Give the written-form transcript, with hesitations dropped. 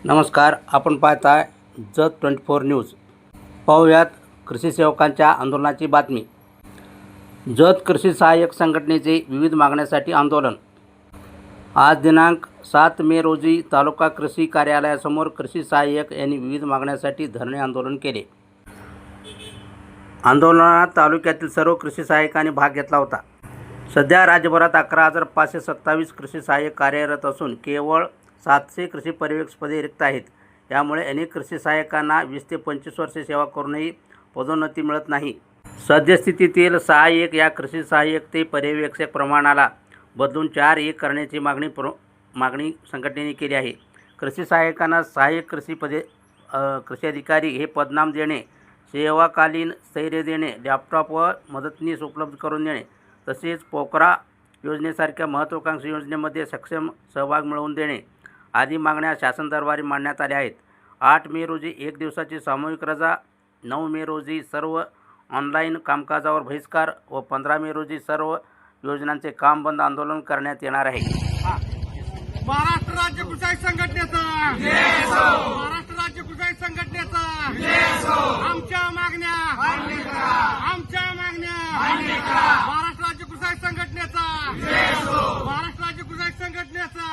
नमस्कार. आपण पाहताय जत 24 न्यूज. पाहूयात कृषी सेवकांच्या आंदोलनाची बातमी. जत कृषी सहाय्यक संघटनेचे विविध मागण्यासाठी आंदोलन. आज दिनांक 7 मे रोजी तालुका कृषी कार्यालयासमोर कृषी सहाय्यक यांनी विविध मागण्यासाठी धरणे आंदोलन केले. आंदोलनात तालुक्यातील सर्व कृषी सहाय्यकांनी भाग घेतला होता. सध्या राज्यभरात 11,527 कृषी सहाय्यक कार्यरत असून केवळ 700 कृषी पर्यवेक्षकपदे रिक्त आहेत. यामुळे अनेक कृषी सहाय्यकांना 20 ते 25 वर्षे सेवा करूनही पदोन्नती मिळत नाही. सद्यस्थितीतील सहाय्यक या कृषी सहाय्यक ते पर्यवेक्षक प्रमाणाला बदलून 4-1 करण्याची मागणी संघटनेने केली आहे. कृषी सहाय्यकांना सहाय्यक कृषी अधिकारी हे पदनाम देणे, सेवाकालीन स्थैर्य देणे, लॅपटॉप व मदतनीस उपलब्ध करून देणे, तसेच पोकरा योजनेसारख्या महत्त्वाकांक्षी योजनेमध्ये सक्षम सहभाग मिळवून देणे आदी मागण्या शासन दरबारी मांडण्यात आल्या आहेत. 8 मे रोजी 1 दिवसाची सामूहिक रजा, 9 मे रोजी सर्व ऑनलाईन कामकाजावर बहिष्कार व 15 मे रोजी सर्व योजनांचे काम बंद आंदोलन करण्यात येणार आहे. महाराष्ट्र राज्य कृषी संघटनेचा महाराष्ट्र राज्य कृषी संघटनेचा आमच्या मागण्या महाराष्ट्र राज्य कृषी संघटनेचा महाराष्ट्र राज्य कृषी संघटनेचा